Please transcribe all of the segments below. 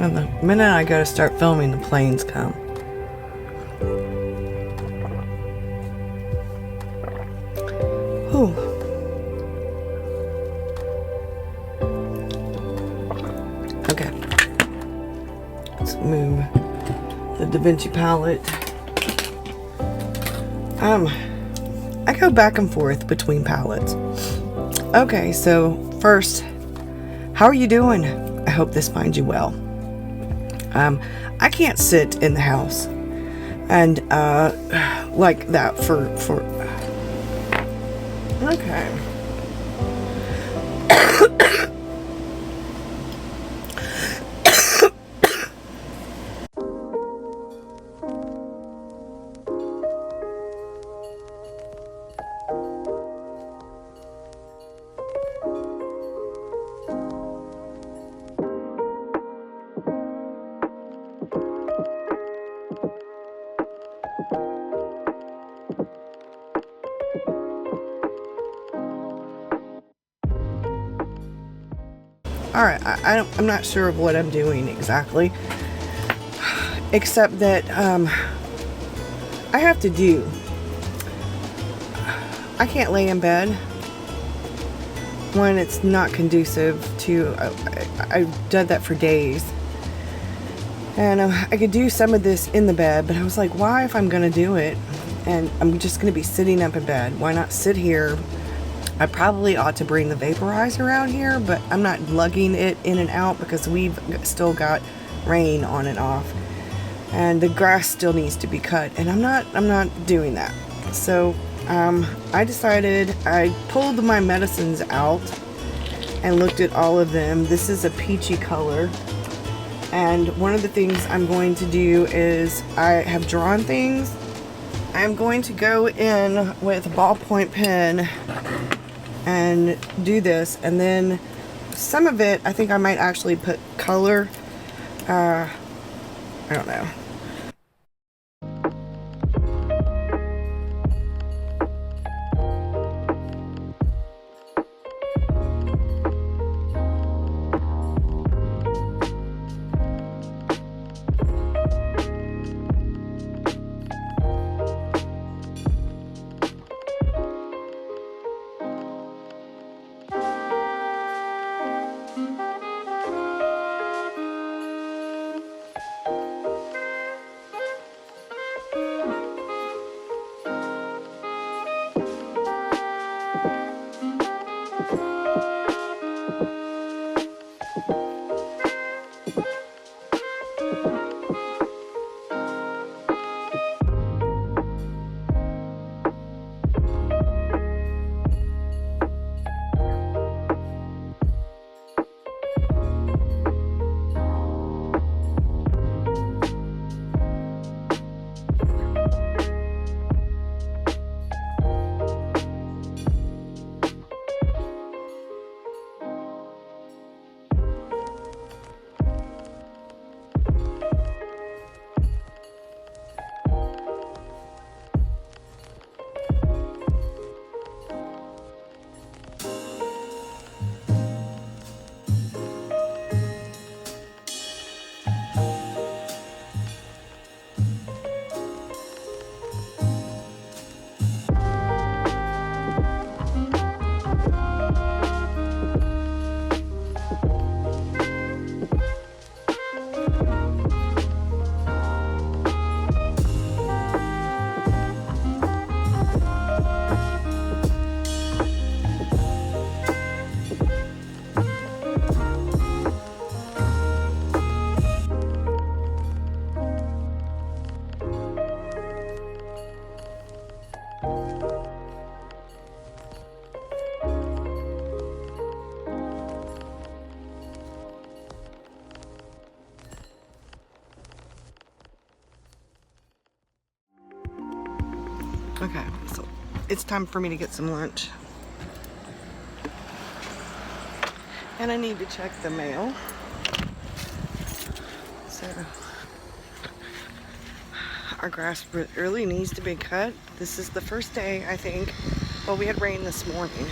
And the minute I go to start filming, the planes come. Whew. Okay. Let's move the Da Vinci palette. I go back and forth between palettes. Okay, so first, how are you doing? I hope this finds you well. I can't sit in the house and like that for okay. Alright, I'm not sure of what I'm doing exactly, except that I have to do. I can't lay in bed when it's not conducive to, I've done that for days. And I could do some of this in the bed, but I was like, why if I'm going to do it? And I'm just going to be sitting up in bed. Why not sit here? I probably ought to bring the vaporizer out here, but I'm not lugging it in and out because we've still got rain on and off. And the grass still needs to be cut, and I'm not doing that. So I decided, I pulled my medicines out and looked at all of them. This is a peachy color. And one of the things I'm going to do is, I have drawn things. I'm going to go in with a ballpoint pen and do this, and then some of it I think I might actually put color. I don't know. Okay, so it's time for me to get some lunch. And I need to check the mail. So our grass really needs to be cut. This is the first day, I think. Well, we had rain this morning.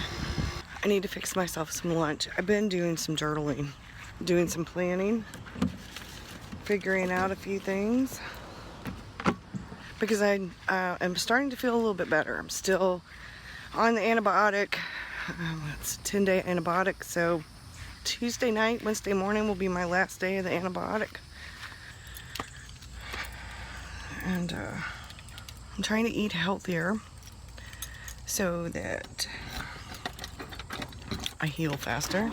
I need to fix myself some lunch. I've been doing some journaling, doing some planning. figuring out a few things because I am starting to feel a little bit better. I'm still on the antibiotic. It's a 10-day antibiotic, so Tuesday night, Wednesday morning will be my last day of the antibiotic. And I'm trying to eat healthier so that I heal faster.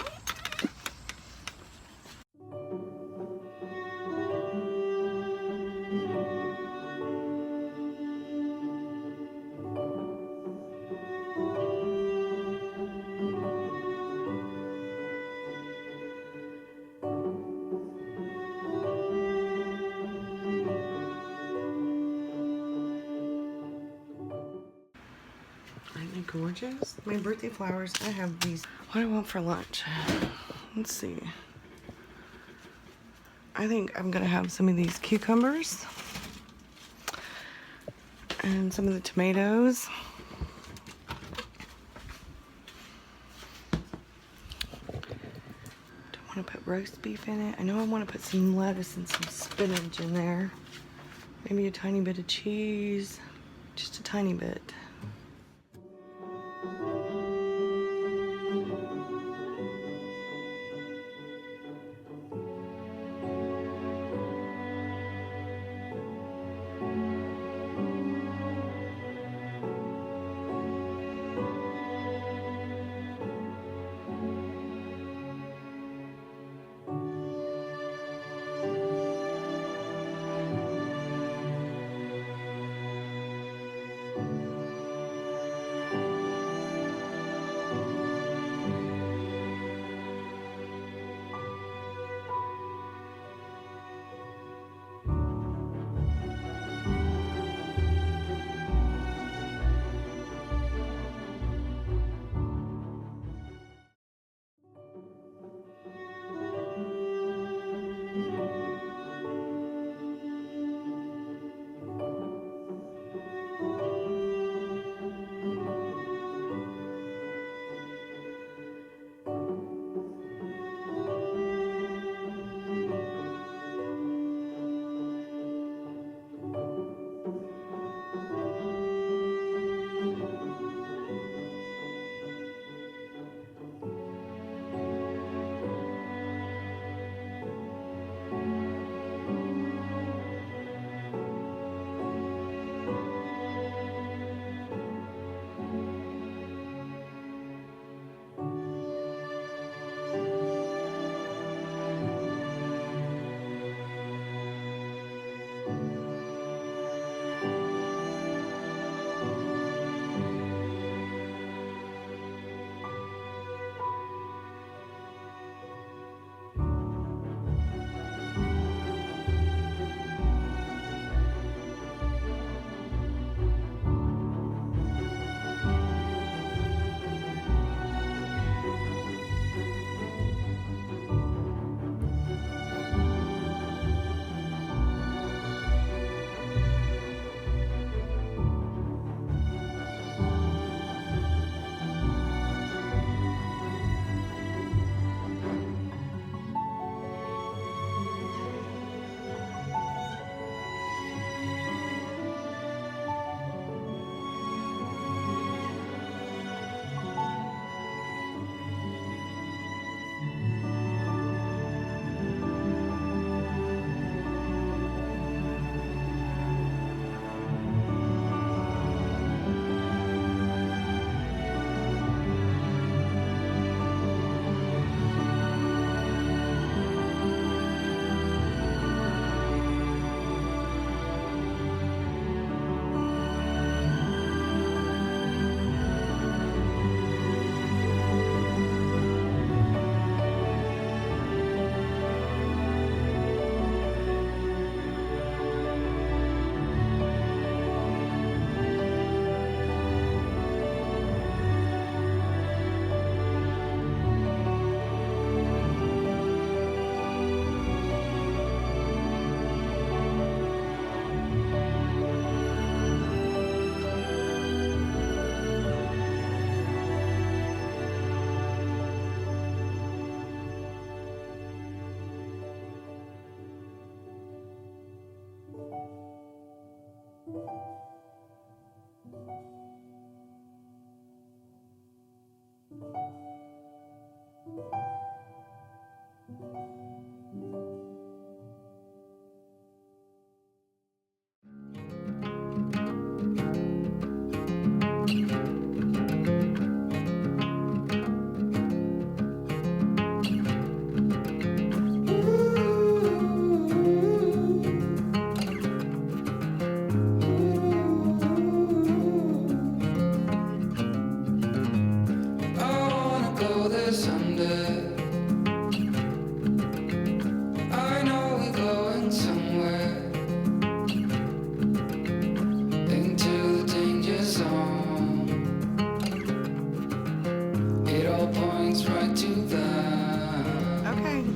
Aren't they gorgeous? My birthday flowers, I have these. What do I want for lunch? Let's see. I think I'm gonna have some of these cucumbers and some of the tomatoes. Do I want to put roast beef in it? I know I want to put some lettuce and some spinach in there. Maybe a tiny bit of cheese, just a tiny bit.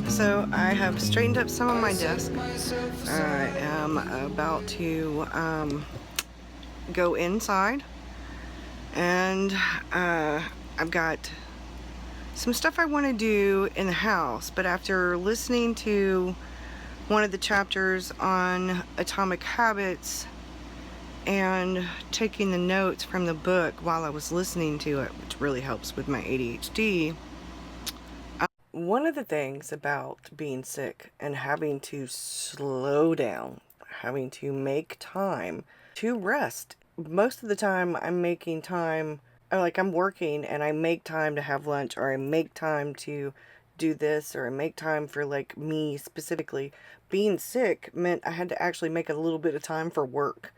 So I have straightened up some of my desk. I am about to go inside, and I've got some stuff I want to do in the house, but after listening to one of the chapters on atomic habits and taking the notes from the book while I was listening to it, which really helps with my ADHD. One of the things about being sick and having to slow down, having to make time to rest. Most of the time I'm making time, like I'm working and I make time to have lunch, or I make time to do this, or I make time for like me specifically. Being sick meant I had to actually make a little bit of time for work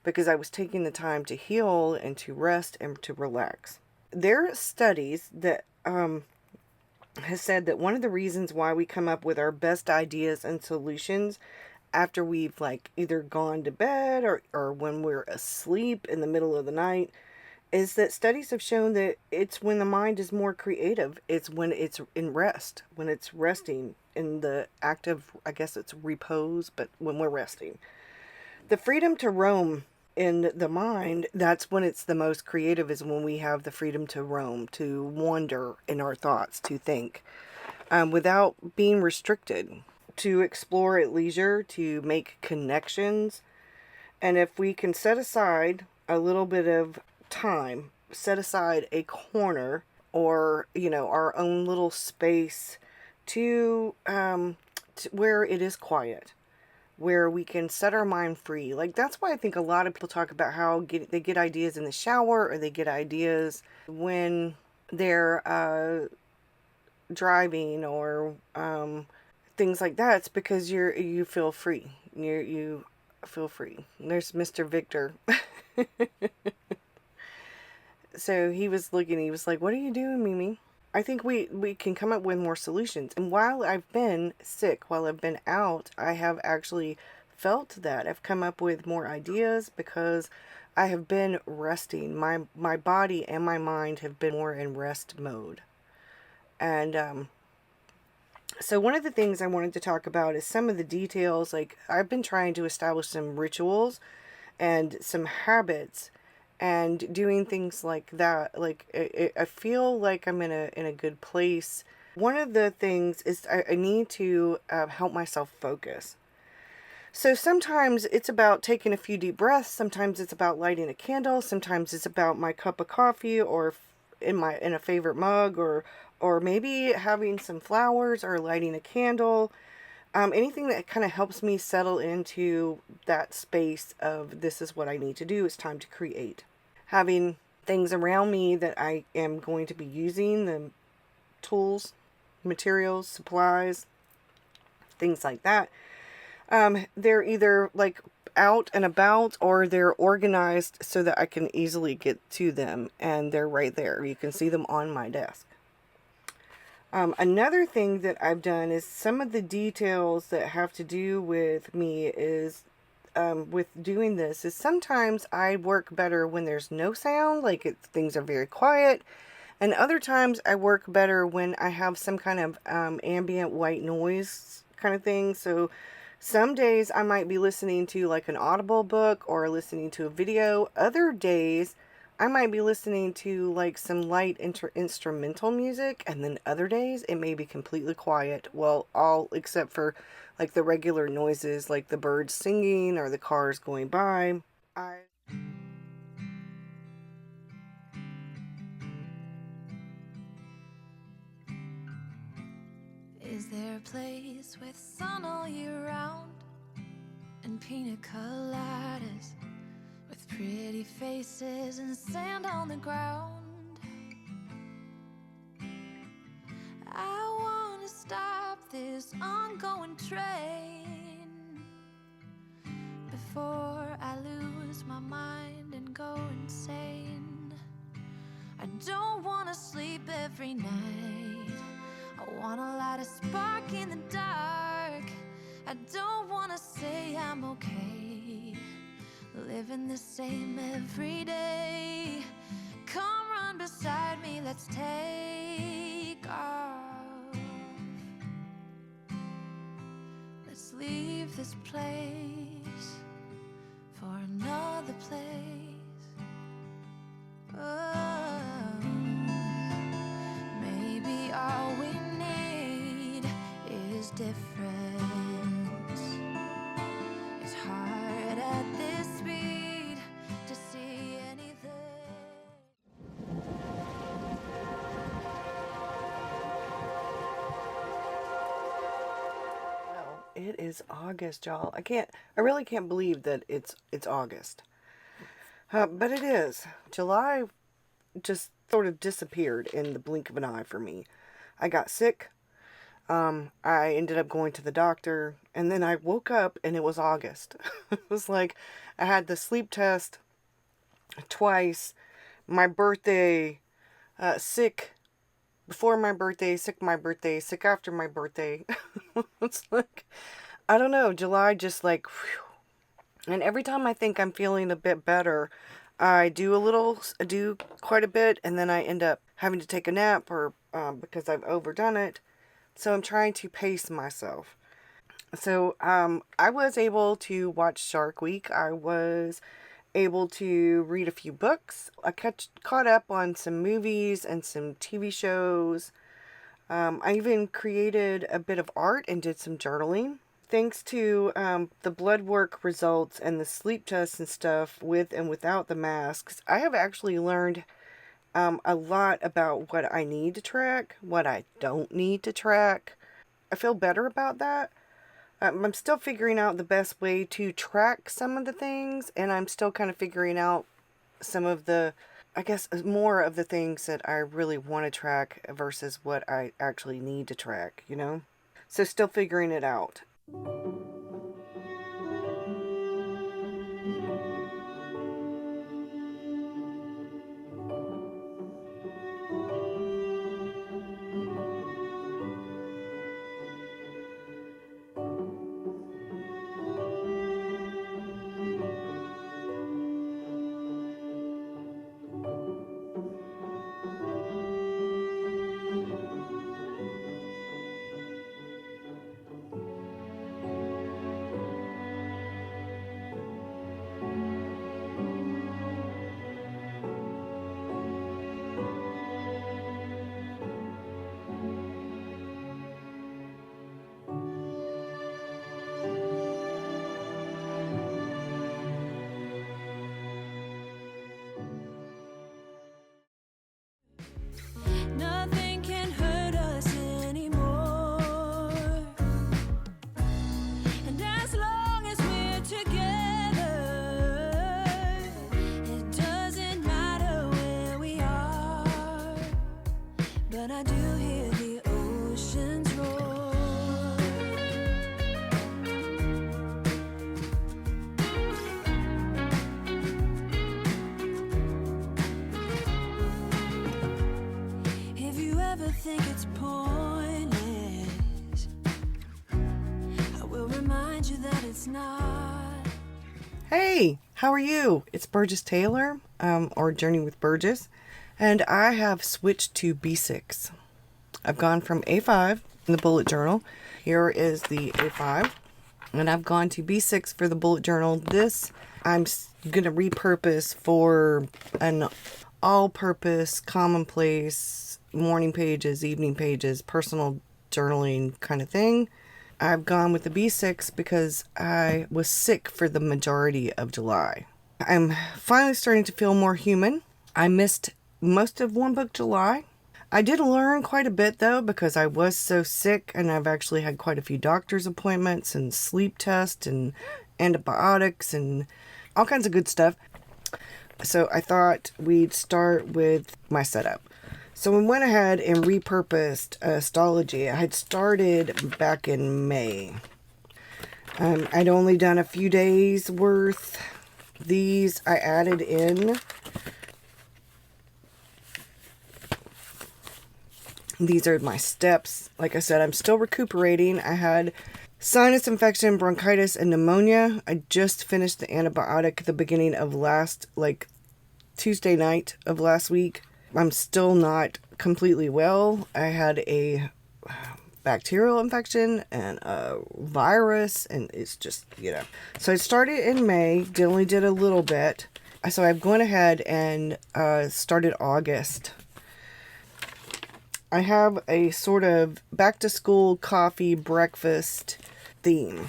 because I was taking the time to heal and to rest and to relax. There are studies that has said that one of the reasons why we come up with our best ideas and solutions after we've like either gone to bed or when we're asleep in the middle of the night is that studies have shown that it's when the mind is more creative. It's when it's in rest, when it's resting in the act of, I guess it's repose, but when we're resting. The freedom to roam in the mind, that's when it's the most creative, is when we have the freedom to roam, to wander in our thoughts, to think without being restricted, to explore at leisure, to make connections. And if we can set aside a little bit of time, set aside a corner or, our own little space to where it is quiet, where we can set our mind free. Like, that's why I think a lot of people talk about how they get ideas in the shower, or they get ideas when they're driving, or things like that. It's because you feel free. You feel free. There's Mr. Victor. So he was looking, he was like, "What are you doing, Mimi?" I think we can come up with more solutions. And while I've been sick, while I've been out, I have actually felt that I've come up with more ideas because I have been resting. My body and my mind have been more in rest mode. And so one of the things I wanted to talk about is some of the details. Like, I've been trying to establish some rituals and some habits and doing things like that. Like, I feel like I'm in a good place. One of the things is I need to help myself focus. So sometimes it's about taking a few deep breaths. Sometimes it's about lighting a candle. Sometimes it's about my cup of coffee, or in a favorite mug, or maybe having some flowers, or lighting a candle. Anything that kind of helps me settle into that space of, this is what I need to do. It's time to create. Having things around me that I am going to be using, the tools, materials, supplies, things like that. They're either like out and about, or they're organized so that I can easily get to them, and they're right there. You can see them on my desk. Another thing that I've done is some of the details that have to do with me is with doing this is sometimes I work better when there's no sound, like things are very quiet, and other times I work better when I have some kind of ambient white noise kind of thing. So some days I might be listening to like an Audible book or listening to a video. Other days I might be listening to like some light instrumental music, and then other days it may be completely quiet. Well, all except for like the regular noises, like the birds singing or the cars going by. Is there a place with sun all year round and pina coladas with pretty faces and sand on the ground? I want to stop this ongoing train before I lose my mind and go insane. I don't want to sleep every night. I want to light a spark in the dark. I don't want to say I'm okay, living the same every day. Come run beside me, let's take off. Let's leave this place for another place. Oh, maybe all we need is difference. It's hard at this speed to see anything. Well, it is August, y'all. I really can't believe that it's August. But it is. July just sort of disappeared in the blink of an eye for me. I got sick. I ended up going to the doctor, and then I woke up and it was August. It was like I had the sleep test twice, my birthday, sick before my birthday, sick my birthday, sick after my birthday. It's like, I don't know, July just like, whew. And every time I think I'm feeling a bit better, I do quite a bit, and then I end up having to take a nap or because I've overdone it. So I'm trying to pace myself. So I was able to watch Shark Week. I was able to read a few books. I caught up on some movies and some TV shows. I even created a bit of art and did some journaling. Thanks to the blood work results and the sleep tests and stuff with and without the masks, I have actually learned a lot about what I need to track, what I don't need to track. I feel better about that. I'm still figuring out the best way to track some of the things, and I'm still kind of figuring out some of the, I guess, more of the things that I really want to track versus what I actually need to track, you know? So still figuring it out. Nothing can hurt us anymore, and as long as we're together, it doesn't matter where we are, but I do hear the oceans roar. If you ever think it's pointless, I will remind you that it's not. Hey, how are you? It's Burgess Taylor, or Journey with Burgess, and I have switched to B6. I've gone from A5 in the bullet journal. Here is the A5, and I've gone to B6 for the bullet journal. This I'm going to repurpose for an all-purpose, commonplace, morning pages, evening pages, personal journaling kind of thing. I've gone with the B6 because I was sick for the majority of July. I'm finally starting to feel more human. I missed most of One Book July. I did learn quite a bit though, because I was so sick, and I've actually had quite a few doctor's appointments and sleep tests and antibiotics and all kinds of good stuff. So I thought we'd start with my setup. So we went ahead and repurposed Astrology. I had started back in May. I'd only done a few days worth. These I added in. These are my steps. Like I said, I'm still recuperating. I had sinus infection, bronchitis, and pneumonia. I just finished the antibiotic at the beginning of Tuesday night of last week. I'm still not completely well. I had a bacterial infection and a virus, and it's just, So I started in May, only did a little bit. So I've gone ahead and started August. I have a sort of back to school coffee breakfast theme.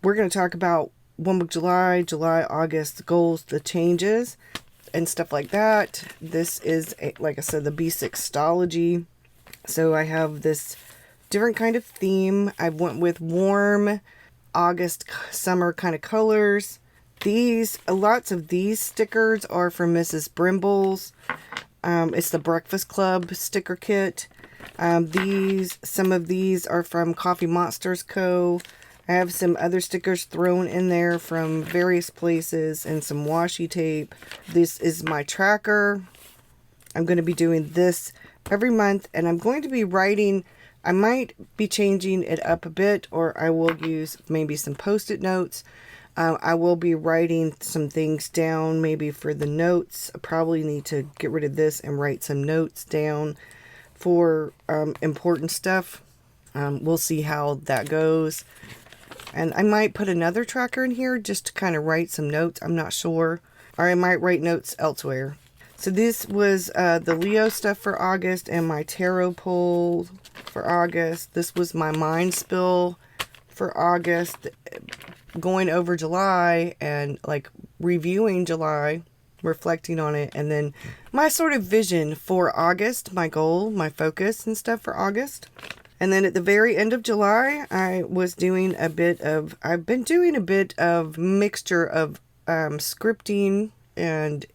We're going to talk about One Book July, August, the goals, the changes, and stuff like that. This is, like I said, the B6 Astrology. So I have this different kind of theme. I went with warm August summer kind of colors. Lots of these stickers are from Mrs. Brimble's. It's the Breakfast Club sticker kit. Some of these are from Coffee Monsters Co. I have some other stickers thrown in there from various places and some washi tape. This is my tracker. I'm going to be doing this every month, and I'm going to be writing. I might be changing it up a bit, or I will use maybe some post-it notes. I will be writing some things down maybe for the notes. I probably need to get rid of this and write some notes down for important stuff. We'll see how that goes. And I might put another tracker in here just to kind of write some notes. I'm not sure. Or I might write notes elsewhere. So this was the Leo stuff for August and my tarot pull for August. This was my mind spill for August. Going over July and reviewing July, reflecting on it, and then my sort of vision for August, my goal, my focus and stuff for August. And then at the very end of July, I've been doing a bit of mixture of scripting and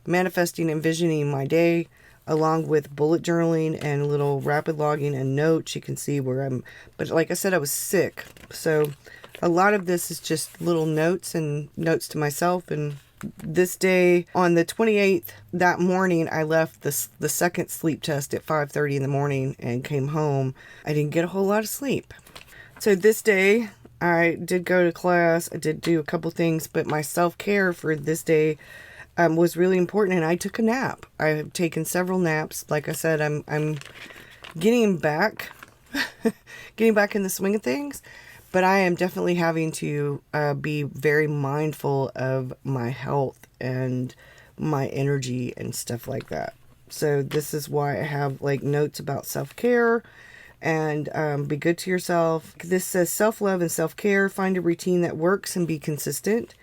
manifesting, envisioning my day, along with bullet journaling and little rapid logging and notes. You can see but like I said, I was sick, so a lot of this is just little notes and notes to myself. And this day, on the 28th, that morning, I left the second sleep test at 5:30 in the morning and came home. I didn't get a whole lot of sleep. So this day, I did go to class. I did do a couple things, but my self-care for this day was really important, and I took a nap. I have taken several naps. Like I said, I'm getting back in the swing of things. But I am definitely having to be very mindful of my health and my energy and stuff like that. So this is why I have notes about self-care and be good to yourself. This says self-love and self-care. Find a routine that works and be consistent.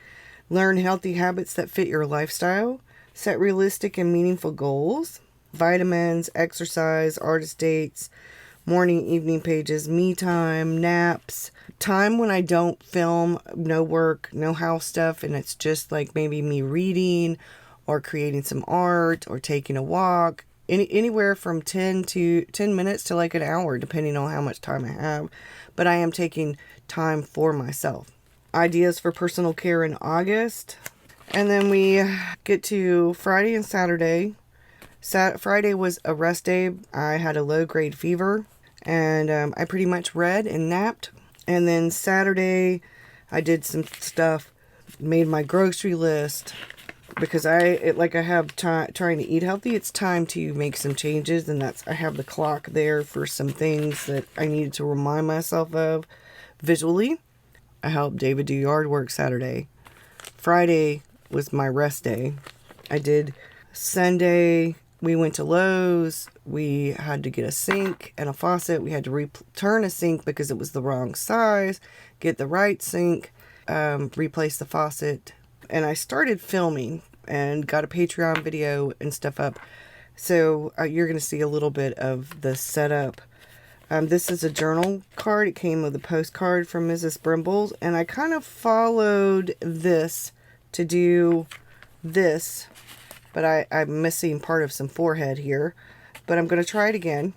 Learn healthy habits that fit your lifestyle. Set realistic and meaningful goals. Vitamins, exercise, artist dates, morning, evening pages, me time, naps, time when I don't film, no work, no house stuff, and it's just maybe me reading or creating some art or taking a walk. Anywhere from 10 minutes to an hour, depending on how much time I have. But I am taking time for myself. Ideas for personal care in August. And then we get to Friday and Saturday. Friday was a rest day. I had a low-grade fever. And I pretty much read and napped. And then Saturday, I did some stuff, made my grocery list, because I have trying to eat healthy. It's time to make some changes, and I have the clock there for some things that I needed to remind myself of visually. I helped David do yard work Saturday. Friday was my rest day. I did Sunday. We went to Lowe's. We had to get a sink and a faucet. We had to return a sink because it was the wrong size. Get the right sink. Replace the faucet. and I started filming and got a Patreon video and stuff up. So you're going to see a little bit of the setup. This is a journal card. It came with a postcard from Mrs. Brimbles, and I kind of followed this to do this, but I'm missing part of some forehead here, but I'm going to try it again.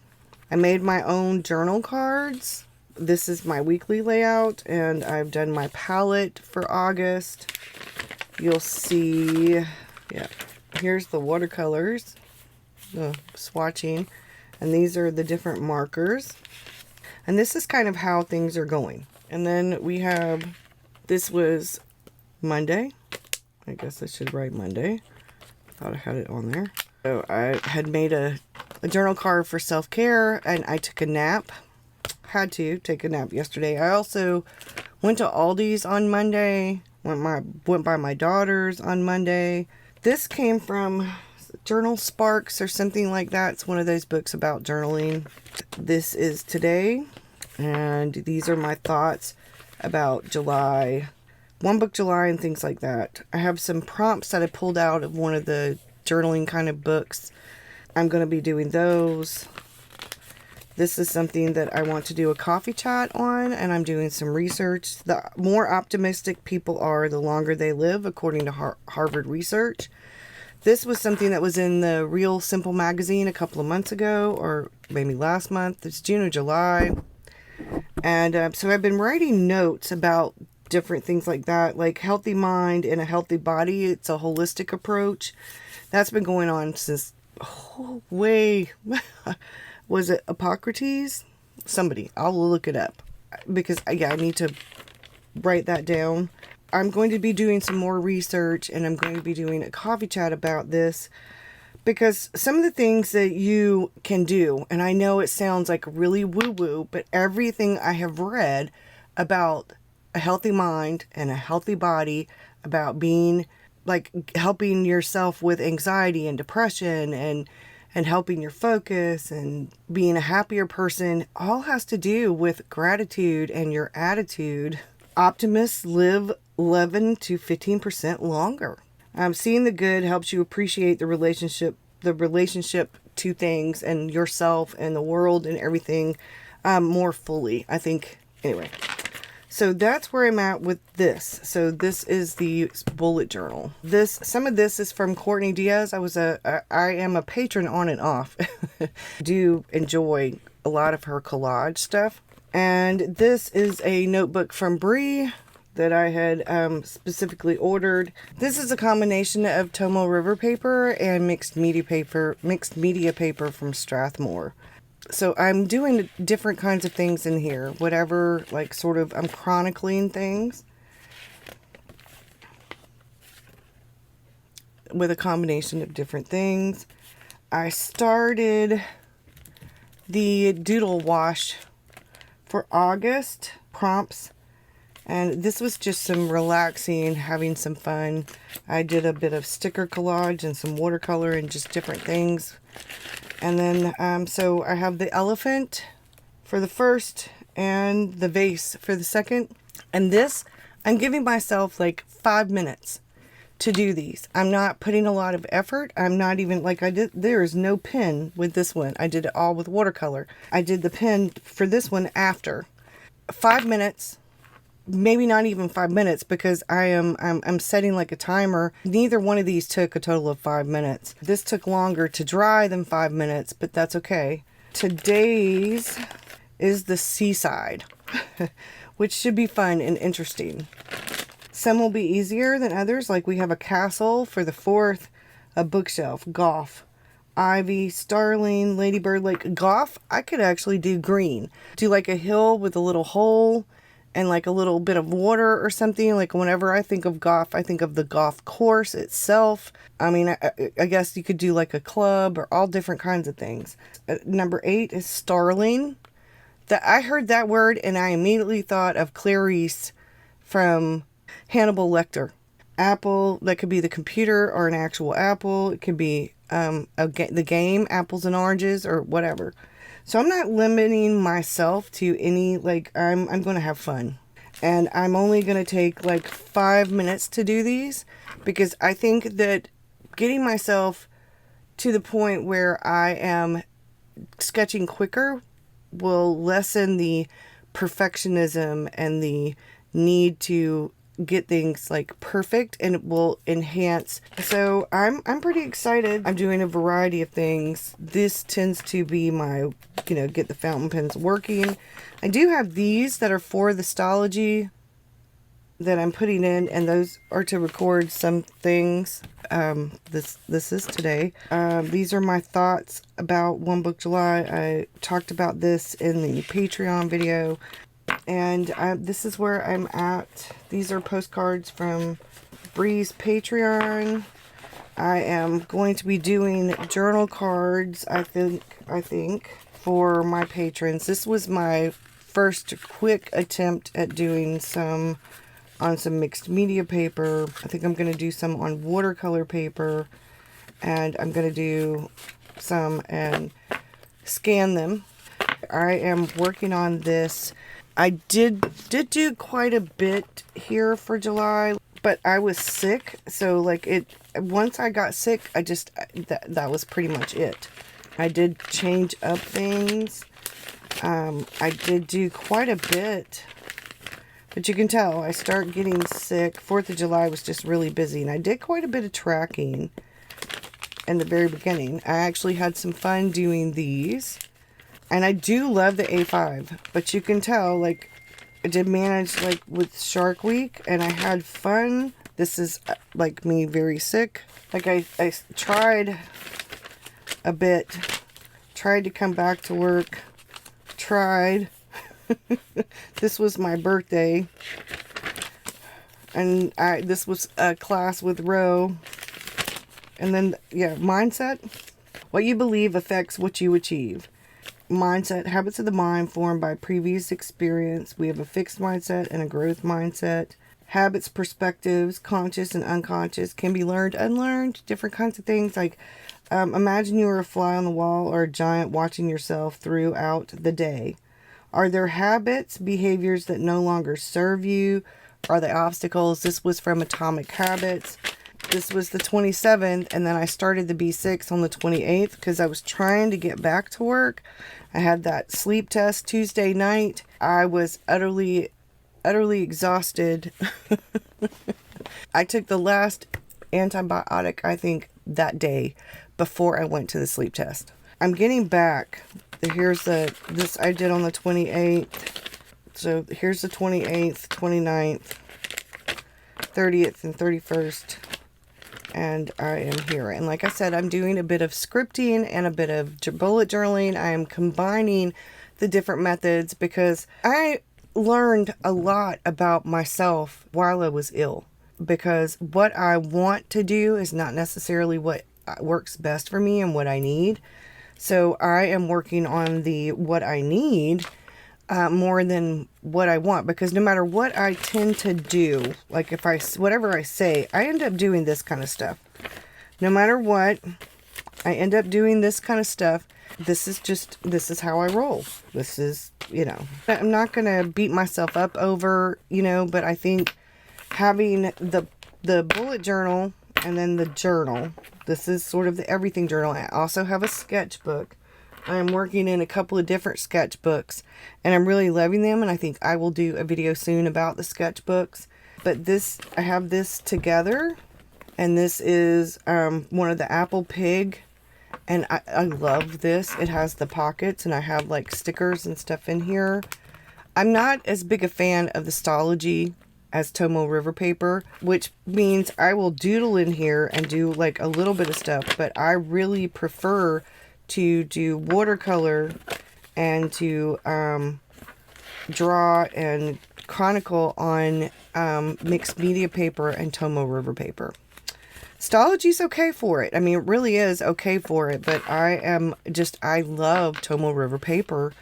I made my own journal cards. This is my weekly layout, and I've done my palette for August. You'll see, yeah, here's the watercolors, the swatching, and these are the different markers. And this is kind of how things are going. And then we have, this was Monday. I guess I should write Monday. I thought I had it on there. So I had made a journal card for self-care, and I took a nap. Had to take a nap yesterday. I also went to Aldi's on Monday. Went by my daughter's on Monday. This came from Journal Sparks or something like that. It's one of those books about journaling. This is today, and these are my thoughts about July. One book July and things like that. I have some prompts that I pulled out of one of the journaling kind of books. I'm going to be doing those. This is something that I want to do a coffee chat on, and I'm doing some research. The more optimistic people are, the longer they live, according to Harvard research. This was something that was in the Real Simple magazine a couple of months ago, or maybe last month. It's June or July. And so I've been writing notes about different things like that, like healthy mind and a healthy body. It's a holistic approach. That's been going on since way... Was it Hippocrates? Somebody. I'll look it up. Because, yeah, I need to write that down. I'm going to be doing some more research, and I'm going to be doing a coffee chat about this. Because some of the things that you can do, and I know it sounds like really woo-woo, but everything I have read about a healthy mind and a healthy body, about being, like, helping yourself with anxiety and depression and helping your focus and being a happier person, all has to do with gratitude and your attitude. Optimists live 11 to 15% longer. Seeing the good helps you appreciate the relationship to things and yourself and the world and everything more fully, I think. Anyway, so that's where I'm at with this. So this is the bullet journal. Some of this is from Courtney Diaz. I am a patron on and off. Do enjoy a lot of her collage stuff. And this is a notebook from Bree that I had specifically ordered. This is a combination of Tomo River paper and mixed media paper from Strathmore. So I'm doing different kinds of things in here. Whatever, like, sort of, I'm chronicling things with a combination of different things. I started the doodle wash for August prompts, and this was just some relaxing, having some fun. I did a bit of sticker collage and some watercolor and just different things. And then, so I have the elephant for the first and the vase for the second. And this, I'm giving myself like 5 minutes to do these. I'm not putting a lot of effort. I'm not even, like, there is no pen with this one. I did it all with watercolor. I did the pen for this one after. 5 minutes. Maybe not even 5 minutes, because I'm setting like a timer. Neither one of these took a total of 5 minutes. This took longer to dry than 5 minutes, but that's okay. Today's is the seaside, which should be fun and interesting. Some will be easier than others. Like, we have a castle for the 4th, a bookshelf, golf, ivy, starling, ladybird. Like, golf, I could actually do green. Do like a hill with a little hole and like a little bit of water or something. Like, whenever I think of golf, I think of the golf course itself. I mean, I guess you could do like a club or all different kinds of things. Number 8 is starling. I heard that word and I immediately thought of Clarice from Hannibal Lecter. Apple, that could be the computer or an actual apple. It could be the game, apples and oranges, or whatever. So I'm not limiting myself to any, like, I'm going to have fun. And I'm only going to take like 5 minutes to do these, because I think that getting myself to the point where I am sketching quicker will lessen the perfectionism and the need to get things like perfect, and it will enhance. So I'm pretty excited. I'm doing a variety of things. This tends to be my, get the fountain pens working. I do have these that are for the Stalogy that I'm putting in, and those are to record some things. This is today. These are my thoughts about One Book July. I talked about this in the Patreon video, and this is where I'm at. These are postcards from Bree's Patreon. I am going to be doing journal cards, I think, for my patrons. This was my first quick attempt at doing some on some mixed media paper. I think I'm going to do some on watercolor paper, and I'm going to do some and scan them. I am working on this. I did do quite a bit here for July, but I was sick, so like once I got sick, I just that was pretty much it. I did change up things. I did do quite a bit. But you can tell I start getting sick. 4th of July was just really busy. And I did quite a bit of tracking in the very beginning. I actually had some fun doing these. And I do love the A5. But you can tell, like, I did manage, like, with Shark Week. And I had fun. This is, like, me very sick. Like, I tried a bit. Tried to come back to work. Tried. This was my birthday, and this was a class with Ro. And then, yeah, mindset. What you believe affects what you achieve. Mindset, habits of the mind formed by previous experience. We have a fixed mindset and a growth mindset. Habits, perspectives, conscious and unconscious, can be learned, unlearned, different kinds of things. Like, imagine you were a fly on the wall or a giant watching yourself throughout the day. Are there habits, behaviors that no longer serve you? Are they obstacles? This was from Atomic Habits. This was the 27th, and then I started the B6 on the 28th because I was trying to get back to work. I had that sleep test Tuesday night. I was utterly exhausted. I took the last antibiotic, I think, that day before I went to the sleep test. I'm getting back. Here's this I did on the 28th. So here's the 28th, 29th, 30th, and 31st. And I am here. And like I said, I'm doing a bit of scripting and a bit of bullet journaling. I am combining the different methods because I learned a lot about myself while I was ill. Because what I want to do is not necessarily what works best for me and what I need. So I am working on the what I need more than what I want, because no matter what I tend to do, like whatever I say, I end up doing this kind of stuff. No matter what, I end up doing this kind of stuff. This is how I roll. This is, I'm not going to beat myself up over, but I think having the bullet journal and then the journal. This is sort of the everything journal. I also have a sketchbook. I'm working in a couple of different sketchbooks, and I'm really loving them, and I think I will do a video soon about the sketchbooks. But I have this together, and this is one of the Apple Pig, and I love this. It has the pockets, and I have like stickers and stuff in here. I'm not as big a fan of the Stalogy as Tomo River paper, which means I will doodle in here and do like a little bit of stuff, but I really prefer to do watercolor and to draw and chronicle on mixed media paper and Tomo River paper. Stalogy's okay for it. I mean, it really is okay for it, but I love Tomo River paper,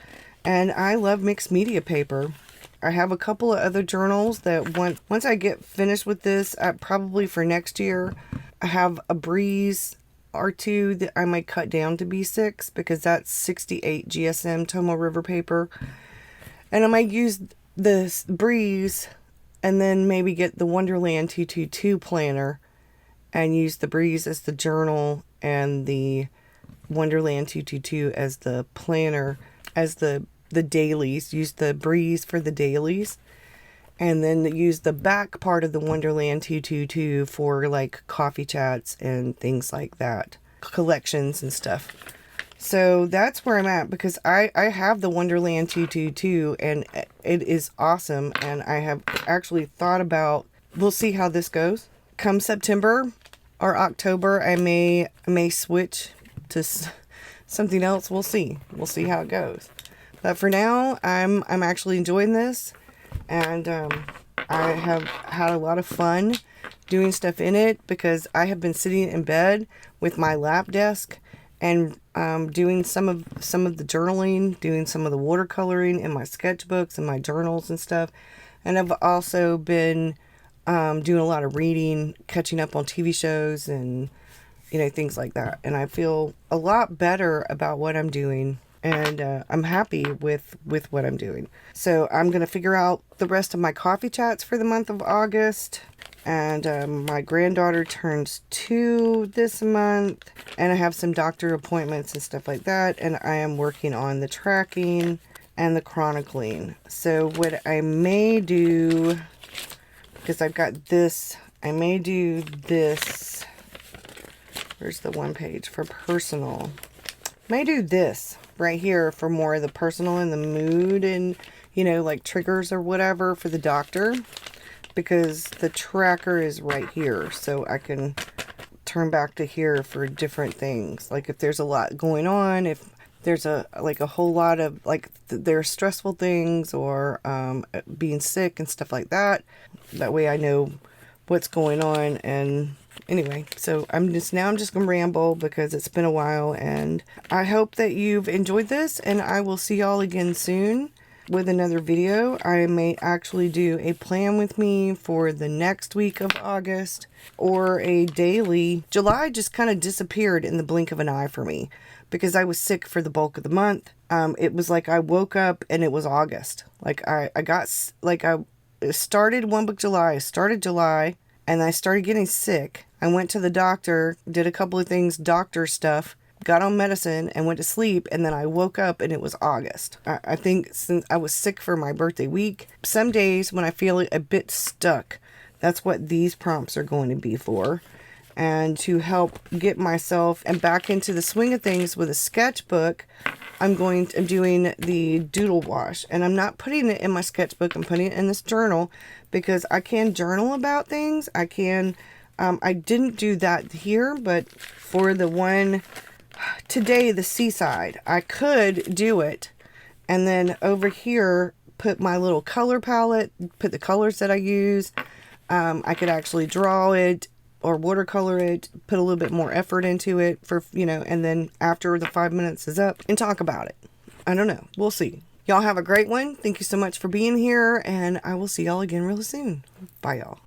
and I love mixed media paper. I have a couple of other journals that once I get finished with this, probably for next year, I have a Breeze R2 that I might cut down to B6 because that's 68 GSM Tomo River paper. And I might use this Breeze and then maybe get the Wonderland 222 planner and use the Breeze as the journal and the Wonderland 222 as the planner, as the dailies. Use the Breeze for the dailies, and then use the back part of the Wonderland 222 for like coffee chats and things like that, collections and stuff. So that's where I'm at, because I have the Wonderland 222 and it is awesome, and I have actually thought about, we'll see how this goes. Come September or October, I may switch to something else. We'll see how it goes. But for now, I'm actually enjoying this, and I have had a lot of fun doing stuff in it, because I have been sitting in bed with my lap desk and doing some of the journaling, doing some of the watercoloring in my sketchbooks and my journals and stuff. And I've also been doing a lot of reading, catching up on TV shows and, things like that. And I feel a lot better about what I'm doing, and I'm happy with what I'm doing. So I'm going to figure out the rest of my coffee chats for the month of August. And my granddaughter turns 2 this month, and I have some doctor appointments and stuff like that. And I am working on the tracking and the chronicling. So what I may do, because I've got this, I may do this. Where's the one page for personal? May do this right here for more of the personal and the mood and, like triggers or whatever for the doctor, because the tracker is right here. So I can turn back to here for different things. Like if there's a lot going on, if there's a whole lot of there's stressful things or being sick and stuff like that. That way I know what's going on. And anyway, so I'm just gonna ramble because it's been a while, and I hope that you've enjoyed this, and I will see y'all again soon with another video. I may actually do a plan with me for the next week of August, or a daily. July just kind of disappeared in the blink of an eye for me because I was sick for the bulk of the month. It was like I woke up and it was August. I started one book July. I started July and I started getting sick. I went to the doctor, did a couple of things, doctor stuff, got on medicine and went to sleep, and then I woke up and it was August. I think since I was sick for my birthday week, some days when I feel a bit stuck, that's what these prompts are going to be for. And to help get myself and back into the swing of things with a sketchbook, I'm doing the doodle wash, and I'm not putting it in my sketchbook. I'm putting it in this journal because I can journal about things. I didn't do that here, but for the one today, the seaside, I could do it. And then over here, put my little color palette, put the colors that I use. I could actually draw it or watercolor it, put a little bit more effort into it for, and then after the 5 minutes is up and talk about it. I don't know. We'll see. Y'all have a great one. Thank you so much for being here, and I will see y'all again really soon. Bye, y'all.